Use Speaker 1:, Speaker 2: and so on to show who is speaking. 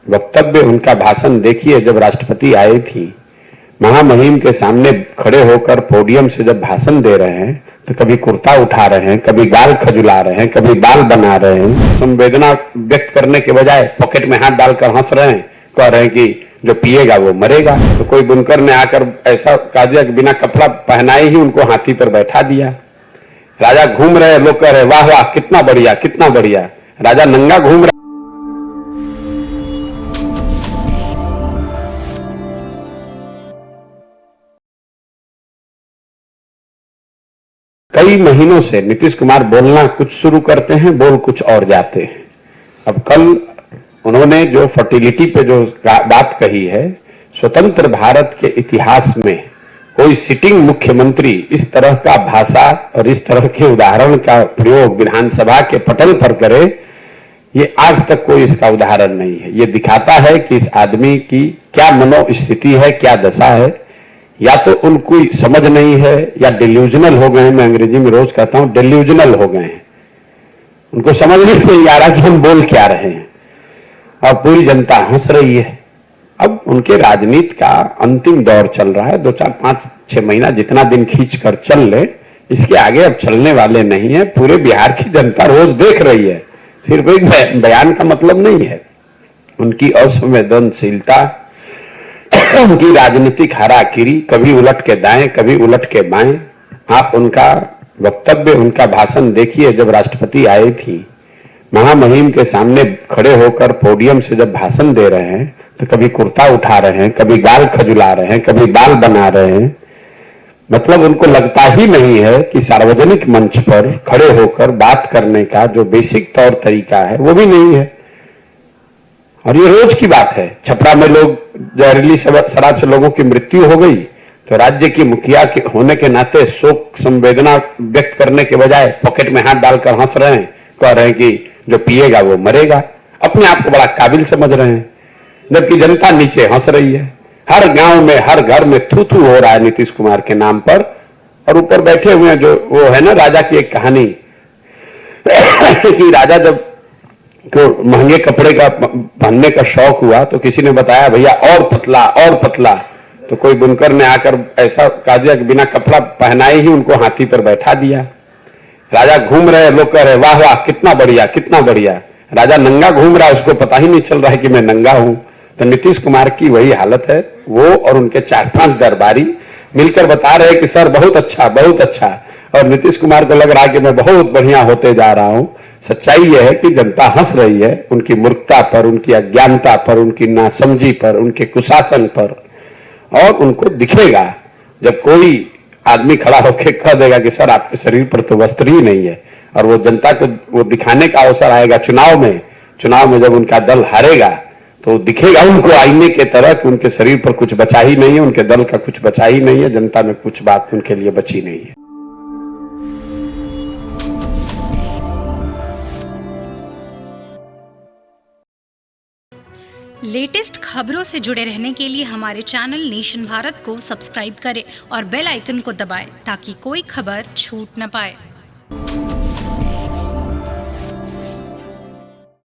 Speaker 1: वक्तव्य, उनका भाषण देखिए। जब राष्ट्रपति आई थी, महामहिम के सामने खड़े होकर पोडियम से जब भाषण दे रहे हैं तो कभी कुर्ता उठा रहे हैं, कभी गाल खजुला रहे हैं, कभी बाल बना रहे हैं। संवेदना व्यक्त करने के बजाय पॉकेट में हाथ डालकर हंस रहे हैं, कह रहे हैं कि जो पिएगा वो मरेगा। तो कोई बुनकर ने आकर ऐसा कह दिया कि बिना कपड़ा पहनाए ही उनको हाथी पर बैठा दिया। राजा घूम रहे, लोग कह रहे वाह वाह कितना बढ़िया कितना बढ़िया। राजा नंगा घूम रहे। कई महीनों से नीतीश कुमार बोलना कुछ शुरू करते हैं, बोल कुछ और जाते हैं। अब कल उन्होंने जो फर्टिलिटी पे जो बात कही है, स्वतंत्र भारत के इतिहास में कोई सिटिंग मुख्यमंत्री इस तरह का भाषा और इस तरह के उदाहरण का प्रयोग विधानसभा के पटल पर करे, ये आज तक कोई इसका उदाहरण नहीं है। ये दिखाता है कि इस आदमी की क्या मनोस्थिति है, क्या दशा है। या तो उनको समझ नहीं है या डिल्यूजनल हो गए हैं। मैं अंग्रेजी में रोज कहता हूं डिल्यूजनल हो गए हैं, उनको समझ नहीं आ रहा कि हम बोल क्या रहे हैं और पूरी जनता हंस रही है। अब उनके राजनीति का अंतिम दौर चल रहा है। 2, 4, 5, 6 महीना जितना दिन खींच कर चल ले, इसके आगे अब चलने वाले नहीं है। पूरे बिहार की जनता रोज देख रही है, सिर्फ एक बयान का मतलब नहीं है। उनकी असंवेदनशीलता, उनकी राजनीतिक हाराकिरी, कभी उलट के दाएं कभी उलट के बाएं। आप उनका वक्तव्य, उनका भाषण देखिए। जब राष्ट्रपति आई थी, महामहिम के सामने खड़े होकर पोडियम से जब भाषण दे रहे हैं तो कभी कुर्ता उठा रहे हैं, कभी गाल खजुला रहे हैं, कभी बाल बना रहे हैं। मतलब उनको लगता ही नहीं है कि सार्वजनिक मंच पर खड़े होकर बात करने का जो बेसिक तौर तरीका है वो भी नहीं है। और ये रोज की बात है। छपरा में लोग जहरीली शराब से लोगों की मृत्यु हो गई तो राज्य की मुखिया के होने के नाते शोक संवेदना व्यक्त करने के बजाय पॉकेट में हाथ डालकर हंस रहे हैं, कह रहे हैं कि जो पिएगा वो मरेगा। अपने आप को बड़ा काबिल समझ रहे हैं, जबकि जनता नीचे हंस रही है। हर गांव में, हर घर में थू थू हो रहा है नीतीश कुमार के नाम पर। और ऊपर बैठे हुए हैं जो वो है ना, राजा की एक कहानी कि राजा जब को महंगे कपड़े का पहनने का शौक हुआ तो किसी ने बताया भैया और पतला और पतला। तो कोई बुनकर ने आकर ऐसा कह दिया कि बिना कपड़ा पहनाए ही उनको हाथी पर बैठा दिया। राजा घूम रहे, लोग कह रहे वाह वाह कितना बढ़िया कितना बढ़िया। राजा नंगा घूम रहा है, उसको पता ही नहीं चल रहा है कि मैं नंगा हूं। तो नीतीश कुमार की वही हालत है। वो और उनके 4-5 दरबारी मिलकर बता रहे कि सर बहुत अच्छा बहुत अच्छा। और नीतीश कुमार को लग रहा है कि मैं बहुत बढ़िया होते जा रहा हूं। सच्चाई यह है कि जनता हंस रही है उनकी मूर्खता पर, उनकी अज्ञानता पर, उनकी नासमझी पर, उनके कुशासन पर। और उनको दिखेगा जब कोई आदमी खड़ा होकर कह देगा कि सर आपके शरीर पर तो वस्त्र ही नहीं है। और वो जनता को वो दिखाने का अवसर आएगा चुनाव में जब उनका दल हारेगा तो दिखेगा उनको आईने के तरह कि उनके शरीर पर कुछ बचा ही नहीं है, उनके दल का कुछ बचा ही नहीं है, जनता में कुछ बात उनके लिए बची नहीं है।
Speaker 2: लेटेस्ट खबरों से जुड़े रहने के लिए हमारे चैनल नेशन भारत को सब्सक्राइब करें और बेल आइकन को दबाएं ताकि कोई खबर छूट न पाए।